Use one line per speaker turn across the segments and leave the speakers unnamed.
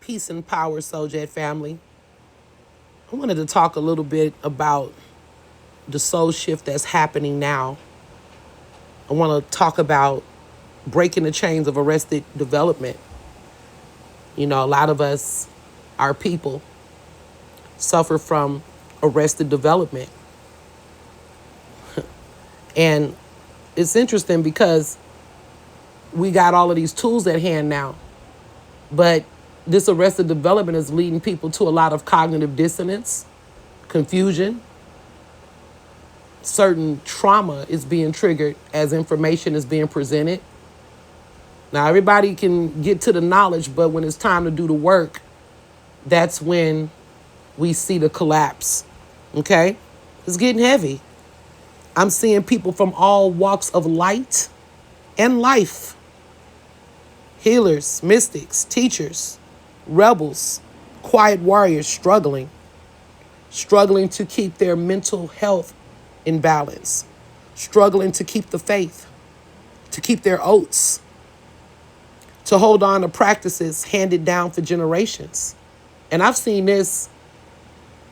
Peace and power, Soul family. I wanted to talk a little bit about the soul shift that's happening now. I want to talk about breaking the chains of arrested development. You know, a lot of us, our people, suffer from arrested development. And it's interesting because we got all of these tools at hand now, but this arrested development is leading people to a lot of cognitive dissonance, confusion. Certain trauma is being triggered as information is being presented. Now, everybody can get to the knowledge, but when it's time to do the work, that's when we see the collapse. Okay? It's getting heavy. I'm seeing people from all walks of light and life. Healers, mystics, teachers, rebels, quiet warriors struggling to keep their mental health in balance, struggling to keep the faith, to keep their oaths, to hold on to practices handed down for generations. And I've seen this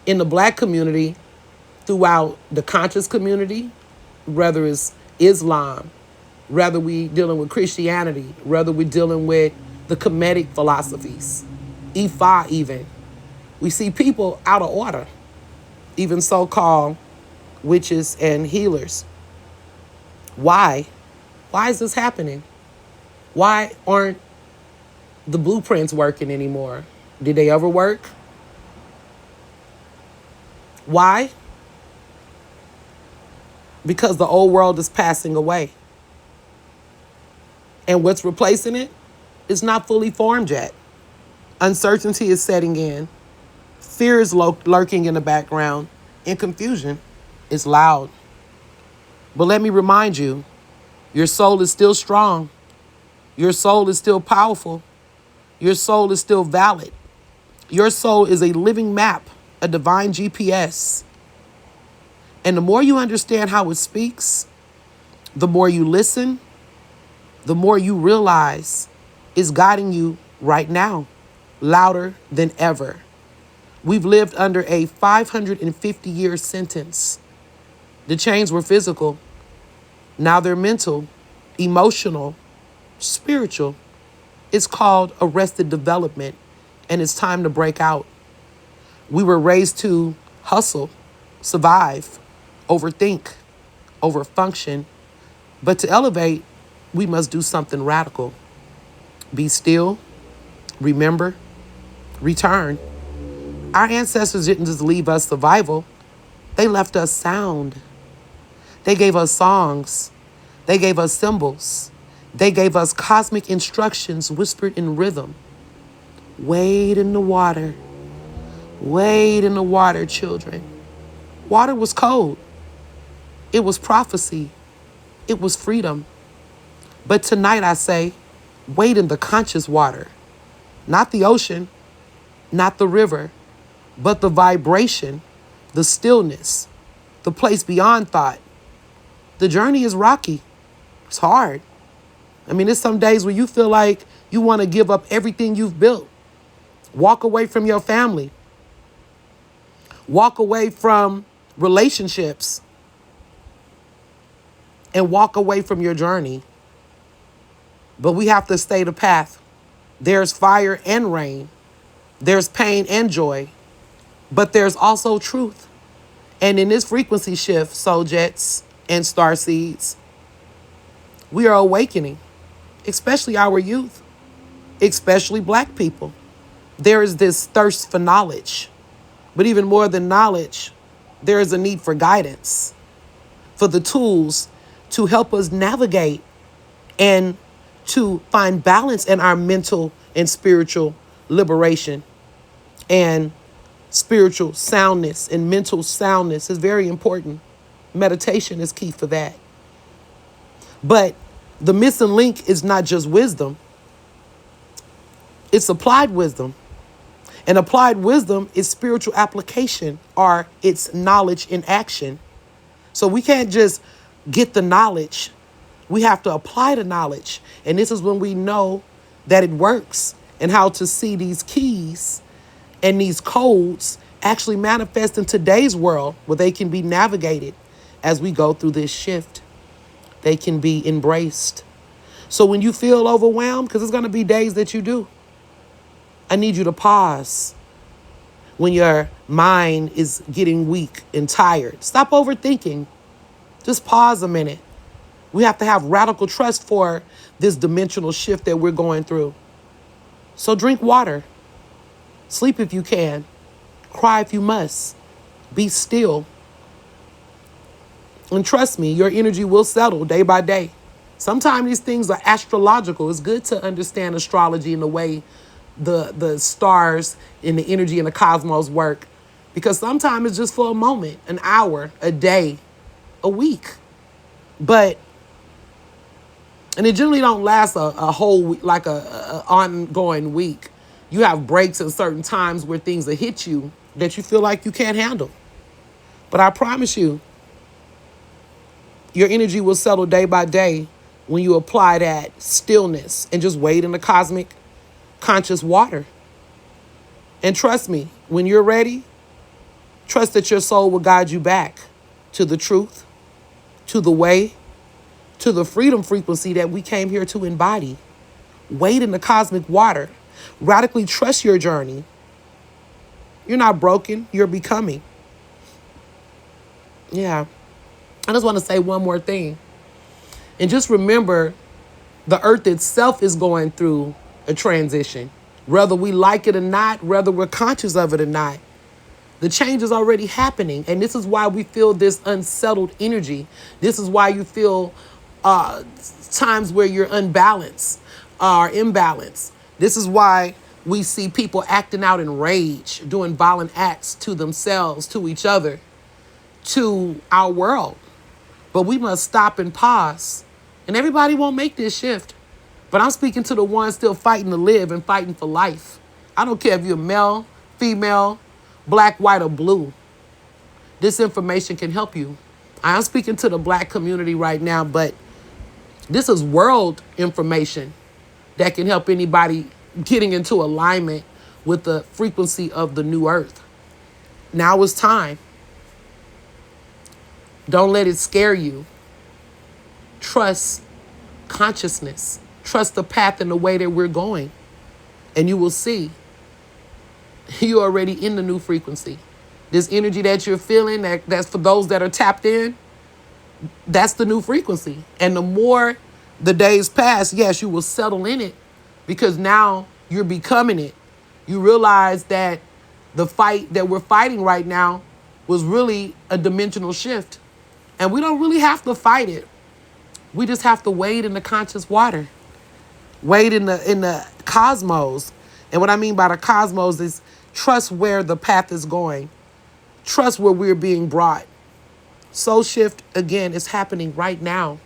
in the Black community, throughout the conscious community, whether it's Islam, whether we dealing with Christianity, whether we're dealing with the Kemetic philosophies, Ifa even. We see people out of order, even so-called witches and healers. Why? Why is this happening? Why aren't the blueprints working anymore? Did they ever work? Why? Because the old world is passing away. And what's replacing it is not fully formed yet. Uncertainty is setting in. Fear is lurking in the background. And confusion is loud. But let me remind you, your soul is still strong. Your soul is still powerful. Your soul is still valid. Your soul is a living map, a divine GPS. And the more you understand how it speaks, the more you listen, the more you realize it's guiding you right now, louder than ever. We've lived under a 550-year sentence. The chains were physical. Now they're mental, emotional, spiritual. It's called arrested development, and it's time to break out. We were raised to hustle, survive, overthink, overfunction. But to elevate, we must do something radical. Be still, remember, return. Our ancestors didn't just leave us survival. They left us sound. They gave us songs. They gave us symbols. They gave us cosmic instructions whispered in rhythm. Wade in the water. Wade in the water, children. Water was cold. It was prophecy. It was freedom. But tonight I say, wade in the conscious water. Not the ocean, not the river, but the vibration, the stillness, the place beyond thought. The journey is rocky. It's hard. I mean, there's some days where you feel like you want to give up everything you've built. Walk away from your family. Walk away from relationships. And walk away from your journey. But we have to stay the path. There's fire and rain. There's pain and joy. But there's also truth. And in this frequency shift, soul jets and star seeds, we are awakening, especially our youth, especially Black people. There is this thirst for knowledge. But even more than knowledge, there is a need for guidance, for the tools to help us navigate and to find balance in our mental and spiritual liberation. And spiritual soundness and mental soundness is very important. Meditation is key for that. But the missing link is not just wisdom. It's applied wisdom. And applied wisdom is spiritual application, or it's knowledge in action. So we can't just get the knowledge. We have to apply the knowledge. And this is when we know that it works and how to see these keys and these codes actually manifest in today's world where they can be navigated as we go through this shift. They can be embraced. So when you feel overwhelmed, because there's going to be days that you do, I need you to pause. When your mind is getting weak and tired, stop overthinking. Just pause a minute. We have to have radical trust for this dimensional shift that we're going through. So drink water. Sleep if you can. Cry if you must. Be still. And trust me, your energy will settle day by day. Sometimes these things are astrological. It's good to understand astrology and the way the stars and the energy in the cosmos work. Because sometimes it's just for a moment, an hour, a day, a week. And it generally don't last a whole week, like a ongoing week. You have breaks at certain times where things will hit you that you feel like you can't handle. But I promise you, your energy will settle day by day when you apply that stillness and just wade in the cosmic conscious water. And trust me, when you're ready, trust that your soul will guide you back to the truth, to the way, to the freedom frequency that we came here to embody. Wade in the cosmic water. Radically trust your journey. You're not broken, you're becoming. Yeah. I just want to say one more thing. And just remember, the earth itself is going through a transition. Whether we like it or not, whether we're conscious of it or not, the change is already happening. And this is why we feel this unsettled energy. This is why you feel times where you're unbalanced or imbalanced. This is why we see people acting out in rage, doing violent acts to themselves, to each other, to our world. But we must stop and pause. And everybody won't make this shift. But I'm speaking to the ones still fighting to live and fighting for life. I don't care if you're male, female, black, white, or blue. This information can help you. I'm speaking to the black community right now, but this is world information that can help anybody getting into alignment with the frequency of the new earth. Now is time. Don't let it scare you. Trust consciousness. Trust the path and the way that we're going. And you will see you're already in the new frequency. This energy that you're feeling, that's for those that are tapped in, that's the new frequency. And the more the days pass, yes, you will settle in it because now you're becoming it. You realize that the fight that we're fighting right now was really a dimensional shift. And we don't really have to fight it. We just have to wade in the conscious water. Wade in the cosmos. And what I mean by the cosmos is trust where the path is going. Trust where we're being brought. Soul shift, again, is happening right now.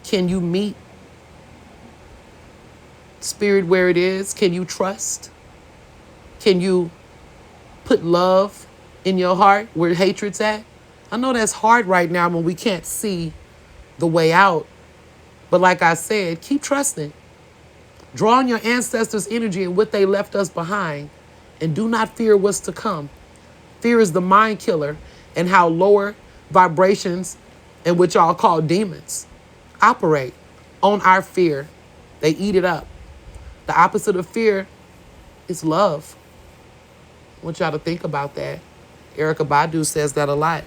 Can you meet spirit where it is? Can you trust? Can you put love in your heart where hatred's at? I know that's hard right now when we can't see the way out. But like I said, keep trusting. Draw on your ancestors' energy and what they left us behind. And do not fear what's to come. Fear is the mind killer and how lower vibrations, and what y'all call demons, operate on our fear. They eat it up. The opposite of fear is love. I want y'all to think about that. Erykah Badu says that a lot.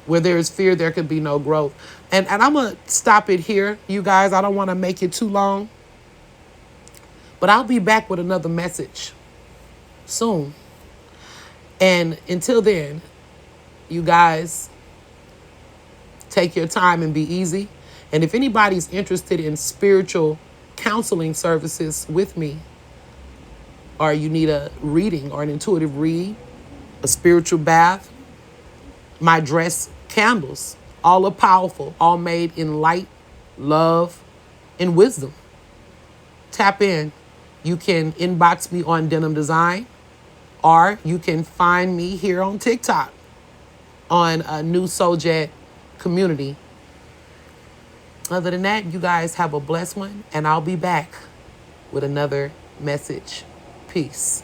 Where there is fear, there can be no growth. And I'm going to stop it here, you guys. I don't want to make it too long. But I'll be back with another message soon. And until then, you guys, take your time and be easy. And if anybody's interested in spiritual counseling services with me, or you need a reading or an intuitive read, a spiritual bath, my dress candles, all are powerful, all made in light, love, and wisdom. Tap in. You can inbox me on Denim Design, or you can find me here on TikTok on a new Soul Jet community. Other than that, you guys have a blessed one, and I'll be back with another message. Peace.